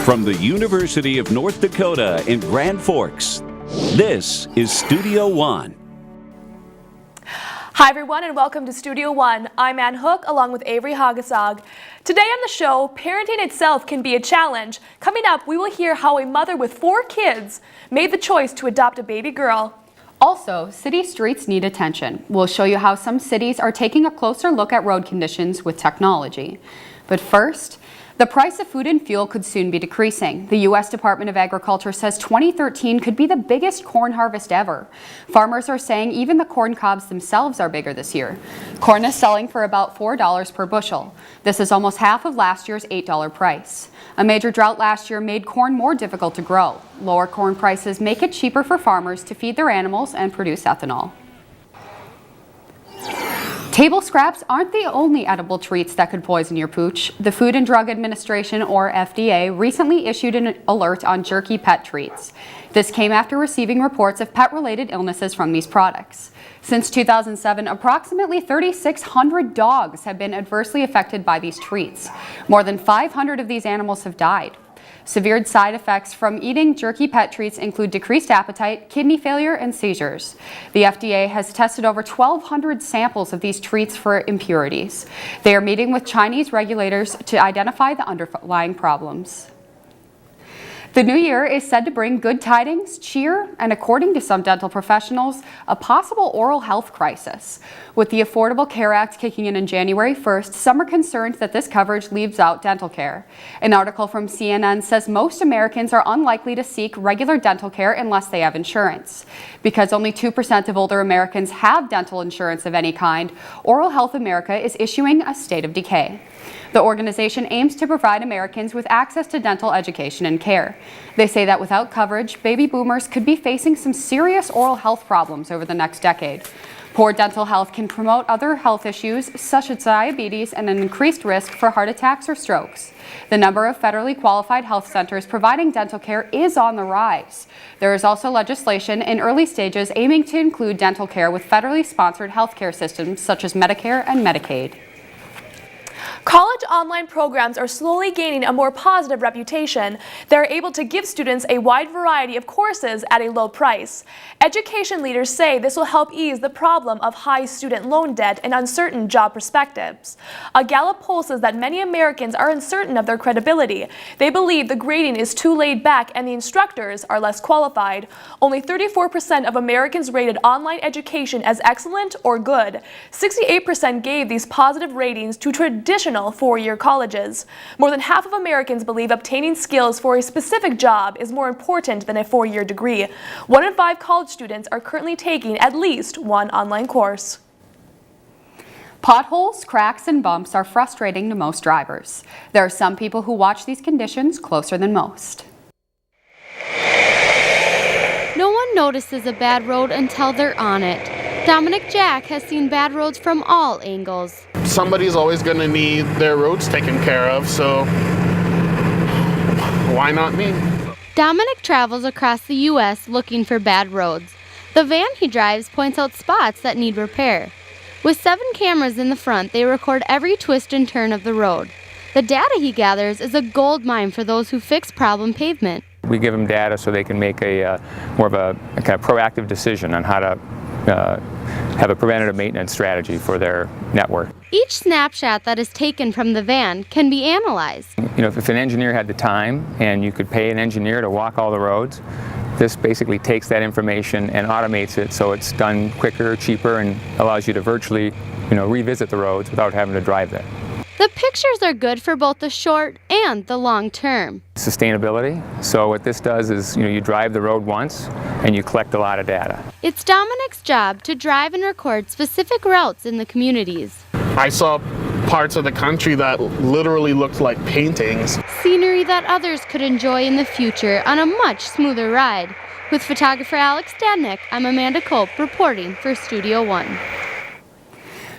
From the University of North Dakota in Grand Forks, this is Studio One. Hi everyone and welcome to Studio One. I'm Ann Hook along with Averi Haugesag. Today on the show, parenting itself can be a challenge. Coming up, we will hear how a mother with 4 kids made the choice to adopt a baby girl. Also, city streets need attention. We'll show you how some cities are taking a closer look at road conditions with technology. But first, the price of food and fuel could soon be decreasing. The U.S. Department of Agriculture says 2013 could be the biggest corn harvest ever. Farmers are saying even the corn cobs themselves are bigger this year. Corn is selling for about $4 per bushel. This is almost half of last year's $8 price. A major drought last year made corn more difficult to grow. Lower corn prices make it cheaper for farmers to feed their animals and produce ethanol. Table scraps aren't the only edible treats that could poison your pooch. The Food and Drug Administration, or FDA, recently issued an alert on jerky pet treats. This came after receiving reports of pet-related illnesses from these products. Since 2007, approximately 3,600 dogs have been adversely affected by these treats. More than 500 of these animals have died. Severe side effects from eating jerky pet treats include decreased appetite, kidney failure, and seizures. The FDA has tested over 1,200 samples of these treats for impurities. They are meeting with Chinese regulators to identify the underlying problems. The new year is said to bring good tidings, cheer, and according to some dental professionals, a possible oral health crisis. With the Affordable Care Act kicking in January 1st, some are concerned that this coverage leaves out dental care. An article from CNN says most Americans are unlikely to seek regular dental care unless they have insurance. Because only 2% of older Americans have dental insurance of any kind, Oral Health America is issuing a state of decay. The organization aims to provide Americans with access to dental education and care. They say that without coverage, baby boomers could be facing some serious oral health problems over the next decade. Poor dental health can promote other health issues such as diabetes and an increased risk for heart attacks or strokes. The number of federally qualified health centers providing dental care is on the rise. There is also legislation in early stages aiming to include dental care with federally sponsored health care systems such as Medicare and Medicaid. College online programs are slowly gaining a more positive reputation. They're able to give students a wide variety of courses at a low price. Education leaders say this will help ease the problem of high student loan debt and uncertain job perspectives. A Gallup poll says that many Americans are uncertain of their credibility. They believe the grading is too laid back and the instructors are less qualified. Only 34% of Americans rated online education as excellent or good. 68% gave these positive ratings to traditional four-year colleges. More than half of Americans believe obtaining skills for a specific job is more important than a 4-year degree. 1 in 5 college students are currently taking at least one online course. Potholes, cracks, and bumps are frustrating to most drivers. There are some people who watch these conditions closer than most. No one notices a bad road until they're on it. Dominic Jack has seen bad roads from all angles. Somebody's always going to need their roads taken care of, so why not me? Dominic travels across the U.S. looking for bad roads. The van he drives points out spots that need repair. With 7 cameras in the front, they record every twist and turn of the road. The data he gathers is a gold mine for those who fix problem pavement. We give them data so they can make more of a kind of proactive decision on how to have a preventative maintenance strategy for their network. Each snapshot that is taken from the van can be analyzed. You know, if an engineer had the time and you could pay an engineer to walk all the roads, this basically takes that information and automates it so it's done quicker, cheaper, and allows you to virtually, revisit the roads without having to drive there. The pictures are good for both the short and the long term. Sustainability. So what this does is, you drive the road once and you collect a lot of data. It's Dominic's job to drive and record specific routes in the communities. I saw parts of the country that literally looked like paintings. Scenery that others could enjoy in the future on a much smoother ride. With photographer Alex Stadnick, I'm Amanda Cope reporting for Studio One.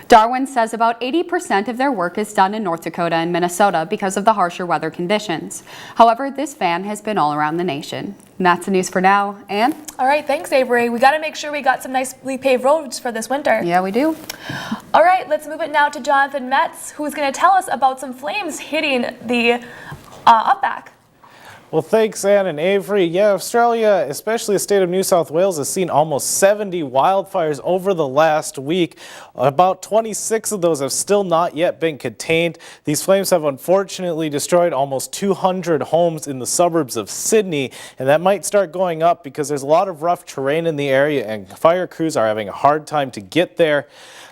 Darwin says about 80% of their work is done in North Dakota and Minnesota because of the harsher weather conditions. However, this van has been all around the nation. And that's the news for now. Ann? All right, thanks, Averi. We got to make sure we got some nicely paved roads for this winter. Yeah, we do. All right, let's move it now to Johnathan Metz, who's going to tell us about some flames hitting the Up back. Well, thanks, Ann and Averi. Yeah, Australia, especially the state of New South Wales, has seen almost 70 wildfires over the last week. About 26 of those have still not yet been contained. These flames have unfortunately destroyed almost 200 homes in the suburbs of Sydney, and that might start going up because there's a lot of rough terrain in the area and fire crews are having a hard time to get there.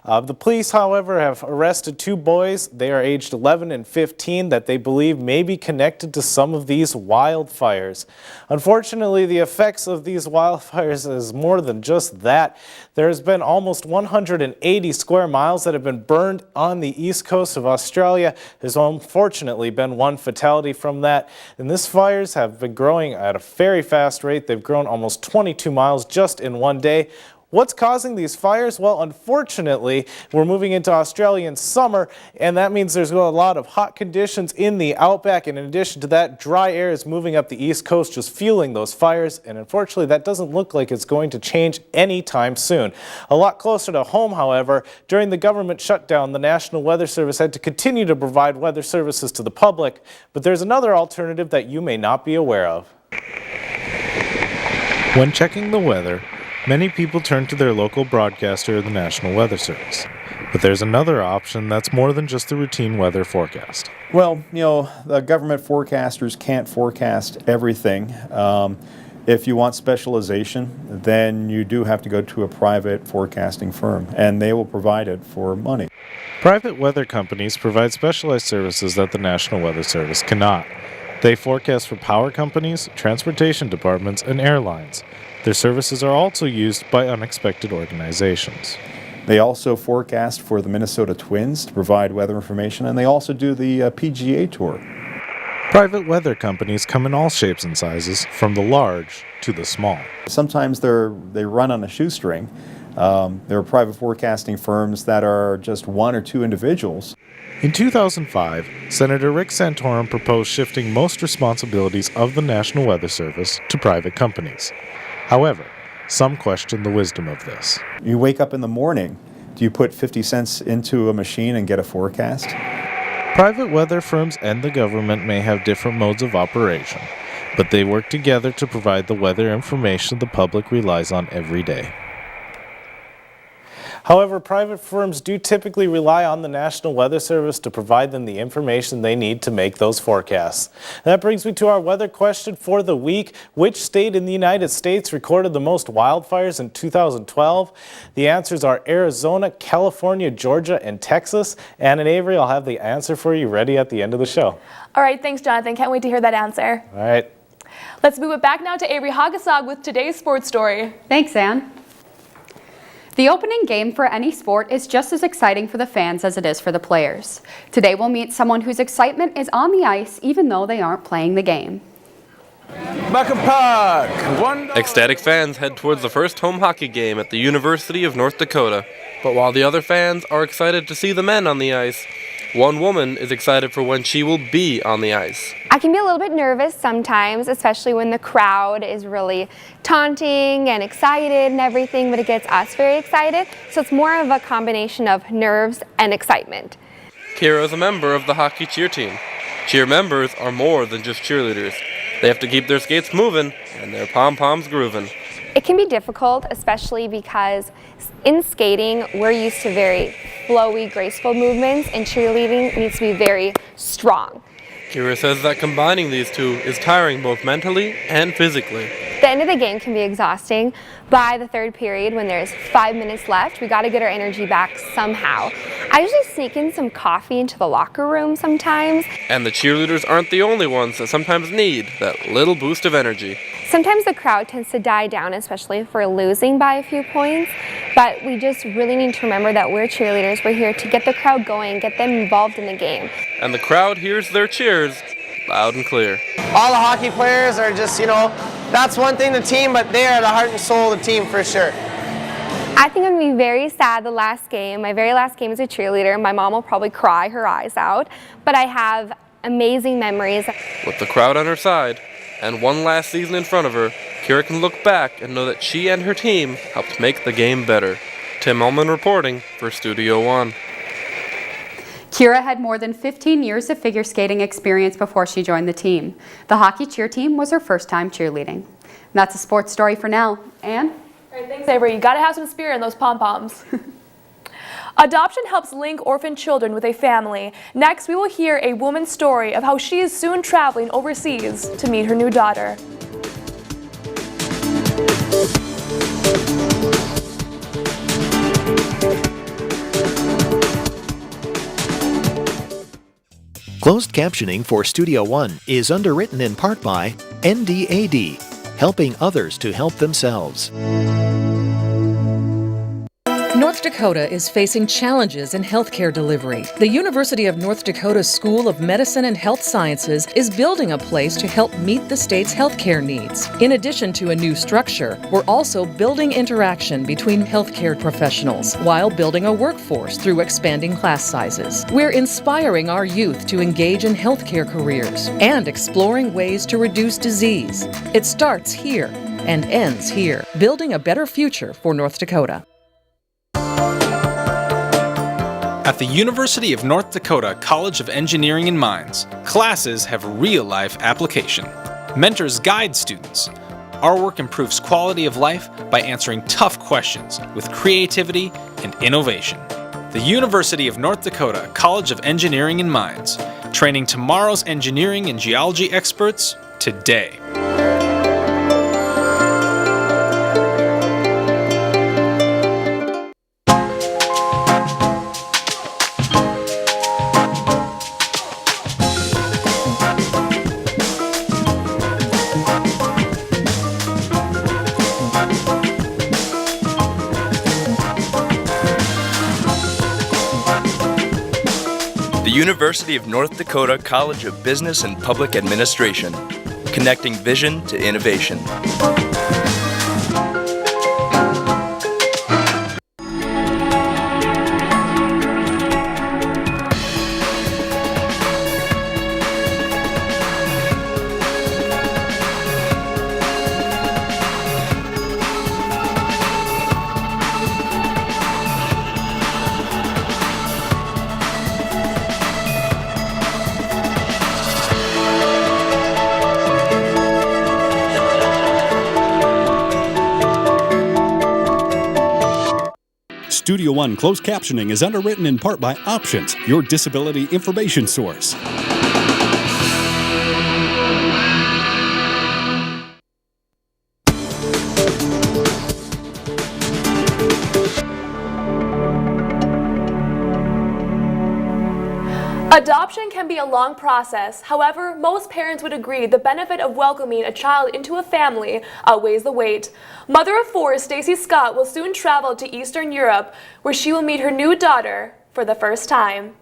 The police, however, have arrested 2 boys. They are aged 11 and 15 that they believe may be connected to some of these wildfires. Unfortunately, the effects of these wildfires is more than just that. There's been almost 180 square miles that have been burned on the east coast of Australia. There's unfortunately been 1 fatality from that. And these fires have been growing at a very fast rate. They've grown almost 22 miles just in 1 day. What's causing these fires? Well, unfortunately, we're moving into Australian summer, and that means there's a lot of hot conditions in the outback, and in addition to that, dry air is moving up the east coast, just fueling those fires, and unfortunately, that doesn't look like it's going to change anytime soon. A lot closer to home, however, during the government shutdown, the National Weather Service had to continue to provide weather services to the public, but there's another alternative that you may not be aware of. When checking the weather, many people turn to their local broadcaster or the National Weather Service. But there's another option that's more than just the routine weather forecast. Well, the government forecasters can't forecast everything. If you want specialization, then you do have to go to a private forecasting firm, and they will provide it for money. Private weather companies provide specialized services that the National Weather Service cannot. They forecast for power companies, transportation departments, and airlines. Their services are also used by unexpected organizations. They also forecast for the Minnesota Twins to provide weather information, and they also do the PGA Tour. Private weather companies come in all shapes and sizes, from the large to the small. Sometimes they run on a shoestring. There are private forecasting firms that are just 1 or 2 individuals. In 2005, Senator Rick Santorum proposed shifting most responsibilities of the National Weather Service to private companies. However, some question the wisdom of this. You wake up in the morning, do you put 50 cents into a machine and get a forecast? Private weather firms and the government may have different modes of operation, but they work together to provide the weather information the public relies on every day. However, private firms do typically rely on the National Weather Service to provide them the information they need to make those forecasts. And that brings me to our weather question for the week. Which state in the United States recorded the most wildfires in 2012? The answers are Arizona, California, Georgia, and Texas. Ann and Averi, I'll have the answer for you ready at the end of the show. All right, thanks, Johnathan. Can't wait to hear that answer. All right. Let's move it back now to Averi Haugesag with today's sports story. Thanks, Ann. The opening game for any sport is just as exciting for the fans as it is for the players. Today we'll meet someone whose excitement is on the ice even though they aren't playing the game. Back in park. Ecstatic fans head towards the first home hockey game at the University of North Dakota. But while the other fans are excited to see the men on the ice, one woman is excited for when she will be on the ice. I can be a little bit nervous sometimes, especially when the crowd is really taunting and excited and everything, but it gets us very excited. So it's more of a combination of nerves and excitement. Kira is a member of the hockey cheer team. Cheer members are more than just cheerleaders. They have to keep their skates moving and their pom-poms grooving. It can be difficult, especially because in skating, we're used to very flowy, graceful movements, and cheerleading needs to be very strong. Kira says that combining these two is tiring both mentally and physically. The end of the game can be exhausting. By the third period, when there's 5 minutes left, we got to get our energy back somehow. I usually sneak in some coffee into the locker room sometimes. And the cheerleaders aren't the only ones that sometimes need that little boost of energy. Sometimes the crowd tends to die down, especially if we're losing by a few points, but we just really need to remember that we're cheerleaders. We're here to get the crowd going, get them involved in the game. And the crowd hears their cheers loud and clear. All the hockey players are just, that's one thing, the team, but they are the heart and soul of the team for sure. I think I'm going to be very sad the last game. My very last game as a cheerleader. My mom will probably cry her eyes out, but I have amazing memories. With the crowd on her side and one last season in front of her, Kira can look back and know that she and her team helped make the game better. Tim Ullman reporting for Studio One. Kira had more than 15 years of figure skating experience before she joined the team. The hockey cheer team was her first time cheerleading. And that's a sports story for now. Anne? All right, thanks, Avery. You gotta have some spirit in those pom-poms. Adoption helps link orphan children with a family. Next, we will hear a woman's story of how she is soon traveling overseas to meet her new daughter. Closed captioning for Studio One is underwritten in part by NDAD, helping others to help themselves. North Dakota is facing challenges in healthcare delivery. The University of North Dakota School of Medicine and Health Sciences is building a place to help meet the state's healthcare needs. In addition to a new structure, we're also building interaction between healthcare professionals while building a workforce through expanding class sizes. We're inspiring our youth to engage in healthcare careers and exploring ways to reduce disease. It starts here and ends here, building a better future for North Dakota. At the University of North Dakota College of Engineering and Mines, classes have real-life application. Mentors guide students. Our work improves quality of life by answering tough questions with creativity and innovation. The University of North Dakota College of Engineering and Mines, training tomorrow's engineering and geology experts today. The University of North Dakota College of Business and Public Administration, connecting vision to innovation. Studio One closed captioning is underwritten in part by Options, your disability information source. Adoption can be a long process. However, most parents would agree the benefit of welcoming a child into a family outweighs the wait. Mother of four, Stacy Scott, will soon travel to Eastern Europe, where she will meet her new daughter for the first time.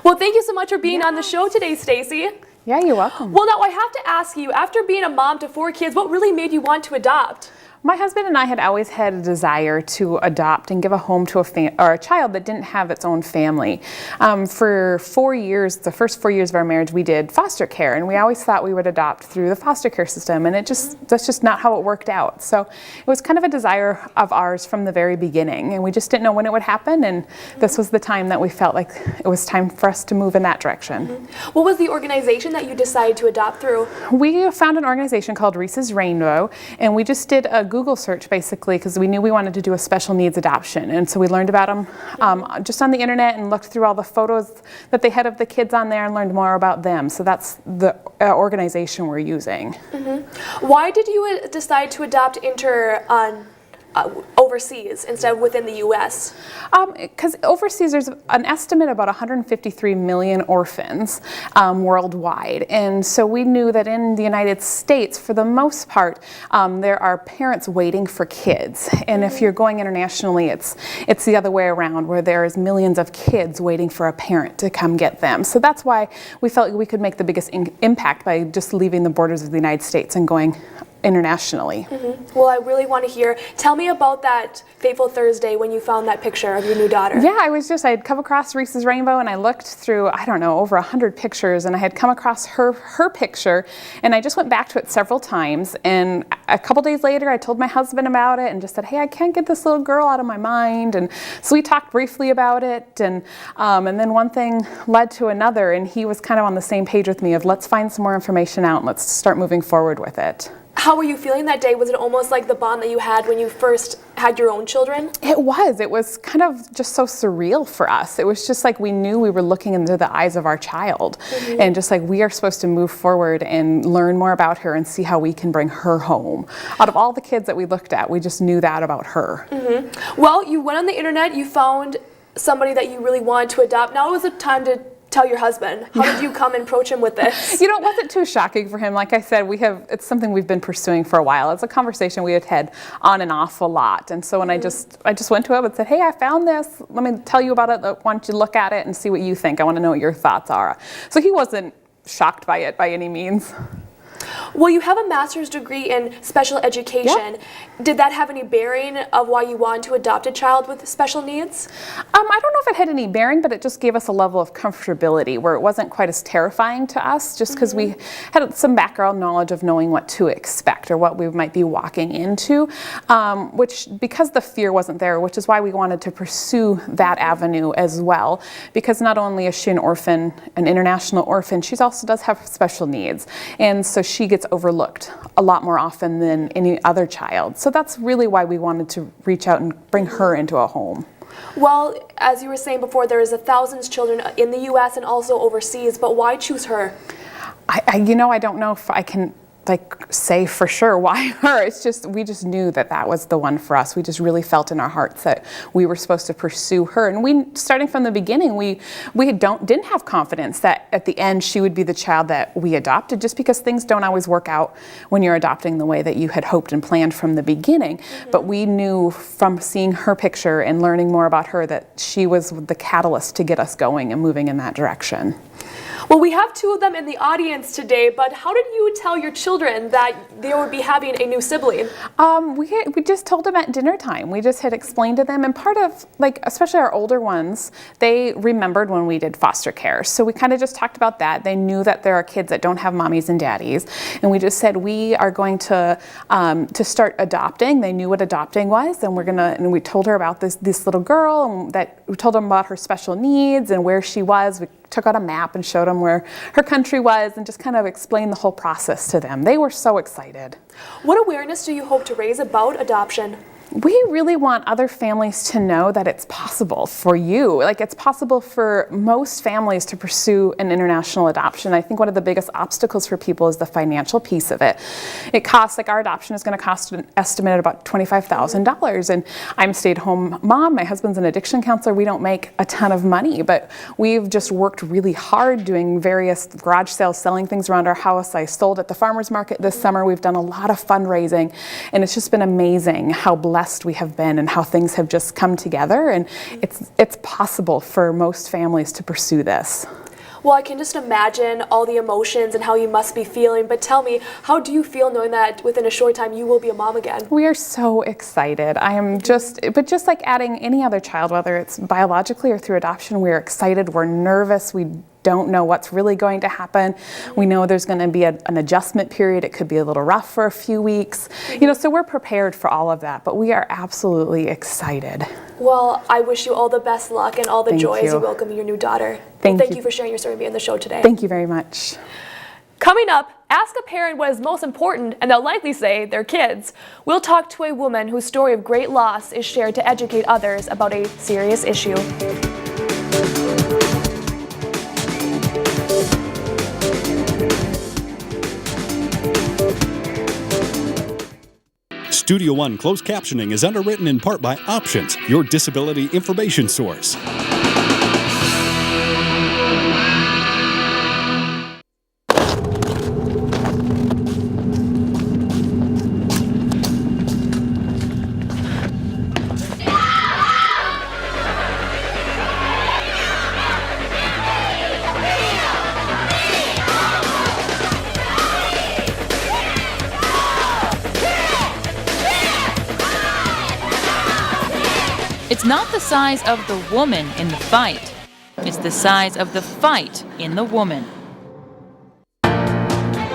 Well, thank you so much for being on the show today, Stacy. Yeah, you're welcome. Well, now I have to ask you, after being a mom to 4 kids, what really made you want to adopt? My husband and I had always had a desire to adopt and give a home to a child that didn't have its own family. For 4 years, the first 4 years of our marriage, we did foster care, and we always thought we would adopt through the foster care system, and that's just not how it worked out. So it was kind of a desire of ours from the very beginning, and we just didn't know when it would happen, and this was the time that we felt like it was time for us to move in that direction. What was the organization that you decided to adopt through? We found an organization called Reese's Rainbow, and we just did a Google search basically because we knew we wanted to do a special needs adoption, and so we learned about them just on the internet and looked through all the photos that they had of the kids on there and learned more about them. So that's the organization we're using. Why did you decide to adopt overseas instead of within the U.S.? Because overseas there's an estimate about 153 million orphans worldwide, and so we knew that in the United States, for the most part, there are parents waiting for kids, and if you're going internationally, it's the other way around, where there is millions of kids waiting for a parent to come get them. So that's why we felt we could make the biggest impact by just leaving the borders of the United States and going internationally. Well, I really want to hear. Tell me about that fateful Thursday when you found that picture of your new daughter. Yeah, I had come across Reese's Rainbow, and I looked through, I don't know, over 100 pictures, and I had come across her picture, and I just went back to it several times, and a couple days later I told my husband about it and just said, hey, I can't get this little girl out of my mind. And so we talked briefly about it, and then one thing led to another, and he was kind of on the same page with me of let's find some more information out and let's start moving forward with it. How were you feeling that day? Was it almost like the bond that you had when you first had your own children? It was kind of just so surreal for us. It was just like we knew we were looking into the eyes of our child, and just like we are supposed to move forward and learn more about her and see how we can bring her home. Out of all the kids that we looked at, we just knew that about her. Well, you went on the internet, you found somebody that you really wanted to adopt. Now is the time to tell your husband. How did you come and approach him with this? You know, it wasn't too shocking for him. Like I said, it's something we've been pursuing for a while. It's a conversation we had had on and off a lot. And so when I just went to him and said, hey, I found this. Let me tell you about it. I want you to look at it and see what you think. I want to know what your thoughts are. So he wasn't shocked by it by any means. Well, you have a master's degree in special education. Yep. Did that have any bearing of why you wanted to adopt a child with special needs? I don't know if it had any bearing, but it just gave us a level of comfortability where it wasn't quite as terrifying to us, just because we had some background knowledge of knowing what to expect or what we might be walking into, which, because the fear wasn't there, which is why we wanted to pursue that avenue as well, because not only is she an orphan, an international orphan, she also does have special needs, and so she gets overlooked a lot more often than any other child. So that's really why we wanted to reach out and bring her into a home. Well, as you were saying before, there is 1,000 children in the U.S. and also overseas, but why choose her? I don't know if I can say for sure why her. It's just, we just knew that that was the one for us. We just really felt in our hearts that we were supposed to pursue her. And we, starting from the beginning, we didn't have confidence that at the end she would be the child that we adopted, just because things don't always work out when you're adopting the way that you had hoped and planned from the beginning. But we knew from seeing her picture and learning more about her that she was the catalyst to get us going and moving in that direction. Well, we have two of them in the audience today, but how did you tell your children that they would be having a new sibling? We just told them at dinner time. We just had explained to them, and part of, especially our older ones, they remembered when we did foster care. So we kind of just talked about that. They knew that there are kids that don't have mommies and daddies, and we just said we are going to start adopting. They knew what adopting was, and we told her about this little girl, and that we told them about her special needs and where she was. We took out a map and showed them where her country was and just kind of explained the whole process to them. They were so excited. What awareness do you hope to raise about adoption? We really want other families to know that it's possible for you. It's possible for most families to pursue an international adoption. I think one of the biggest obstacles for people is the financial piece of it. It costs, our adoption is going to cost an estimated about $25,000. And I'm a stay-at-home mom. My husband's an addiction counselor. We don't make a ton of money, but we've just worked really hard doing various garage sales, selling things around our house. I sold at the farmer's market this summer. We've done a lot of fundraising, and it's just been amazing how blessed we have been and how things have just come together, and it's possible for most families to pursue this. Well, I can just imagine all the emotions and how you must be feeling, but tell me, how do you feel knowing that within a short time you will be a mom again? We are so excited. I am just like adding any other child, whether it's biologically or through adoption, we're excited, we're nervous, we don't know what's really going to happen. We know there's going to be an adjustment period. It could be a little rough for a few weeks. So we're prepared for all of that, but we are absolutely excited. Well, I wish you all the best luck and all the joy as you welcome your new daughter. Thank you for sharing your story and being on the show today. Thank you very much. Coming up, ask a parent what is most important, and they'll likely say their kids. We'll talk to a woman whose story of great loss is shared to educate others about a serious issue. Studio One closed captioning is underwritten in part by Options, your disability information source. It's not the size of the woman in the fight. It's the size of the fight in the woman.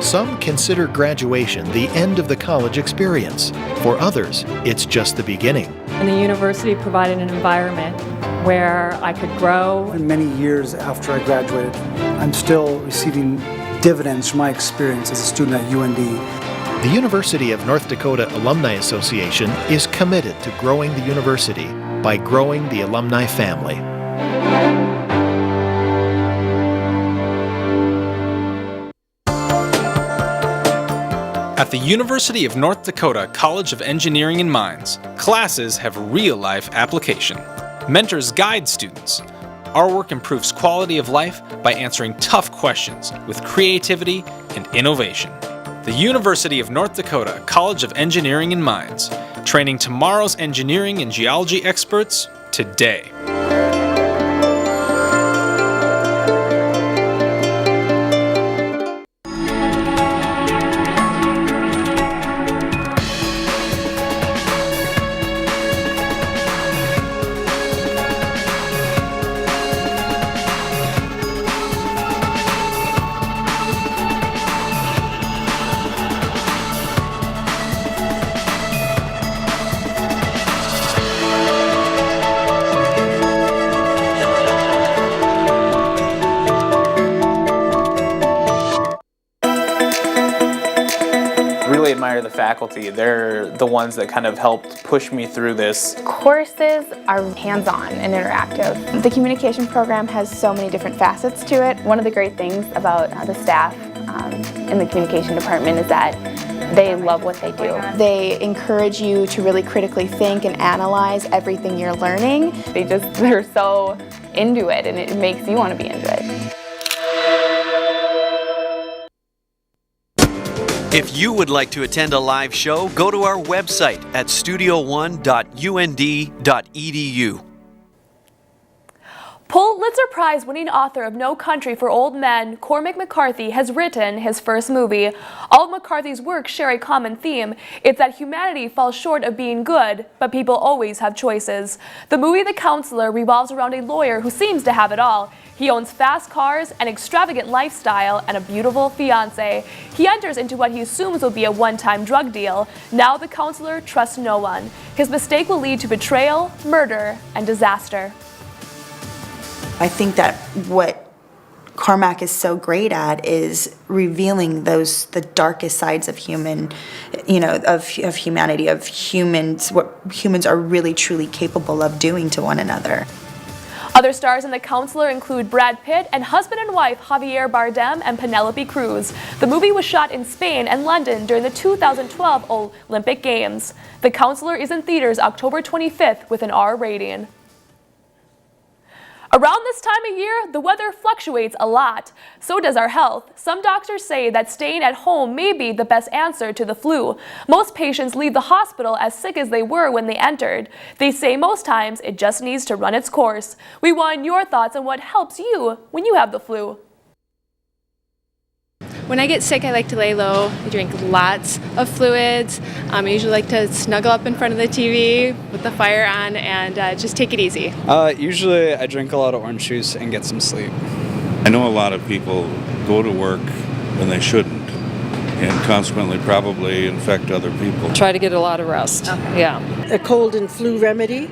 Some consider graduation the end of the college experience. For others, it's just the beginning. And the university provided an environment where I could grow. And many years after I graduated, I'm still receiving dividends from my experience as a student at UND. The University of North Dakota Alumni Association is committed to growing the university by growing the alumni family. At the University of North Dakota College of Engineering and Mines, classes have real-life application. Mentors guide students. Our work improves quality of life by answering tough questions with creativity and innovation. The University of North Dakota College of Engineering and Mines, training tomorrow's engineering and geology experts today. Admire the faculty. They're the ones that kind of helped push me through this. Courses are hands-on and interactive. The communication program has so many different facets to it. One of the great things about the staff in the communication department is that they love what they do. They encourage you to really critically think and analyze everything you're learning. They're so into it, and it makes you want to be into it. If you would like to attend a live show, go to our website at studio1.und.edu. Pulitzer Prize-winning author of No Country for Old Men, Cormac McCarthy, has written his first movie. All of McCarthy's works share a common theme. It's that humanity falls short of being good, but people always have choices. The movie The Counselor revolves around a lawyer who seems to have it all. He owns fast cars, an extravagant lifestyle, and a beautiful fiancée. He enters into what he assumes will be a one-time drug deal. Now the counselor trusts no one. His mistake will lead to betrayal, murder, and disaster. I think that what Cormac is so great at is revealing the darkest sides of human, of humanity, of humans, what humans are really truly capable of doing to one another. Other stars in The Counselor include Brad Pitt and husband and wife Javier Bardem and Penelope Cruz. The movie was shot in Spain and London during the 2012 Olympic Games. The Counselor is in theaters October 25th with an R rating. Around this time of year, the weather fluctuates a lot. So does our health. Some doctors say that staying at home may be the best answer to the flu. Most patients leave the hospital as sick as they were when they entered. They say most times it just needs to run its course. We want your thoughts on what helps you when you have the flu. When I get sick, I like to lay low. I drink lots of fluids. I usually like to snuggle up in front of the TV with the fire on and just take it easy. Usually I drink a lot of orange juice and get some sleep. I know a lot of people go to work when they shouldn't and consequently probably infect other people. Try to get a lot of rest. Okay. Yeah. A cold and flu remedy,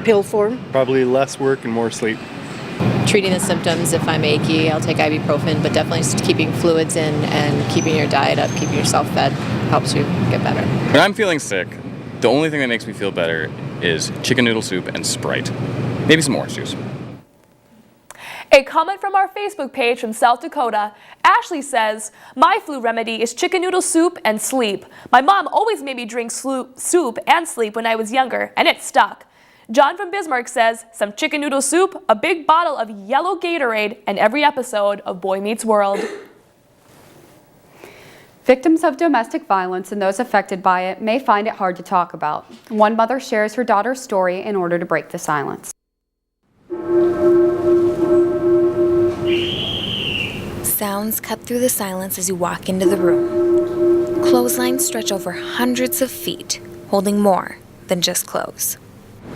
pill form. Probably less work and more sleep. Treating the symptoms. If I'm achy, I'll take ibuprofen, but definitely just keeping fluids in and keeping your diet up, keeping yourself fed helps you get better. When I'm feeling sick, the only thing that makes me feel better is chicken noodle soup and Sprite. Maybe some orange juice. A comment from our Facebook page from South Dakota. Ashley says, my flu remedy is chicken noodle soup and sleep. My mom always made me drink soup and sleep when I was younger, and it stuck. John from Bismarck says, some chicken noodle soup, a big bottle of yellow Gatorade, and every episode of Boy Meets World. Victims of domestic violence and those affected by it may find it hard to talk about. One mother shares her daughter's story in order to break the silence. Sounds cut through the silence as you walk into the room. Clotheslines stretch over hundreds of feet, holding more than just clothes.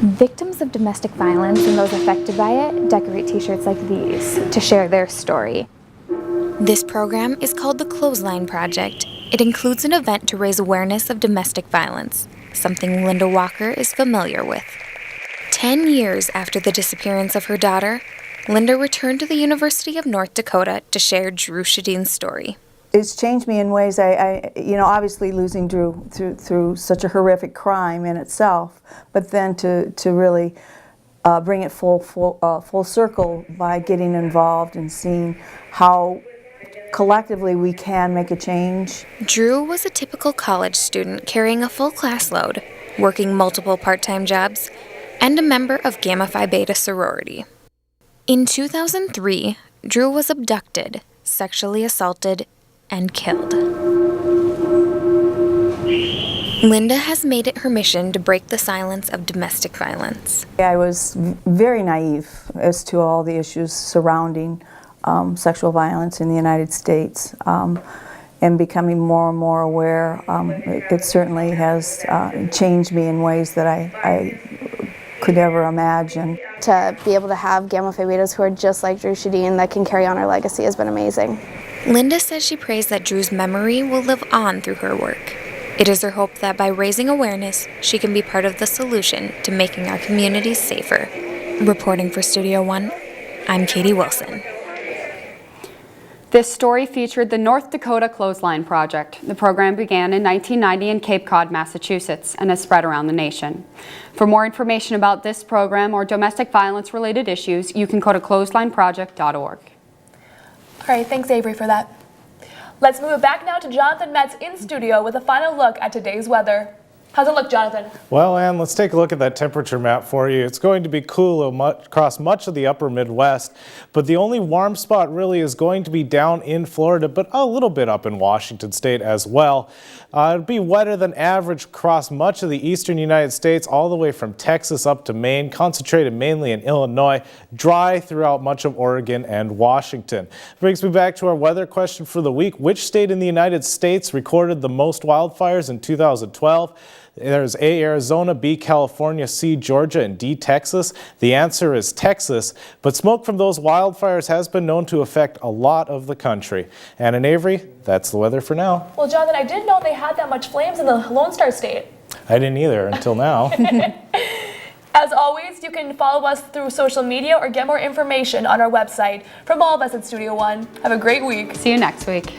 Victims of domestic violence and those affected by it decorate t-shirts like these to share their story. This program is called the Clothesline Project. It includes an event to raise awareness of domestic violence, something Linda Walker is familiar with. 10 years after the disappearance of her daughter, Linda returned to the University of North Dakota to share Dru Sjodin's story. It's changed me in ways obviously losing Dru through such a horrific crime in itself, but then to really bring it full circle by getting involved and seeing how collectively we can make a change. Dru was a typical college student carrying a full class load, working multiple part-time jobs, and a member of Gamma Phi Beta sorority. In 2003, Dru was abducted, sexually assaulted, and killed. Linda has made it her mission to break the silence of domestic violence. I was very naive as to all the issues surrounding sexual violence in the United States, and becoming more and more aware. It certainly has changed me in ways that I could never imagine. To be able to have Gamma Phi Betas who are just like Dru Sjodin that can carry on our legacy has been amazing. Linda says she prays that Dru's memory will live on through her work. It is her hope that by raising awareness, she can be part of the solution to making our communities safer. Reporting for Studio One, I'm Katie Wilson. This story featured the North Dakota Clothesline Project. The program began in 1990 in Cape Cod, Massachusetts, and has spread around the nation. For more information about this program or domestic violence-related issues, you can go to clotheslineproject.org. All right, thanks Avery for that. Let's move it back now to Johnathan Metz in studio with a final look at today's weather. How's it look, Johnathan? Well, Ann, let's take a look at that temperature map for you. It's going to be cool across much of the upper Midwest, but the only warm spot really is going to be down in Florida, but a little bit up in Washington State as well. It'll be wetter than average across much of the eastern United States, all the way from Texas up to Maine, concentrated mainly in Illinois, dry throughout much of Oregon and Washington. Brings me back to our weather question for the week. Which state in the United States recorded the most wildfires in 2012? There's A, Arizona, B, California, C, Georgia, and D, Texas. The answer is Texas, but smoke from those wildfires has been known to affect a lot of the country. Ann and Avery, that's the weather for now. Well, Jonathan, I didn't know they had that much flames in the Lone Star State. I didn't either until now. As always, you can follow us through social media or get more information on our website. From all of us at Studio One, have a great week. See you next week.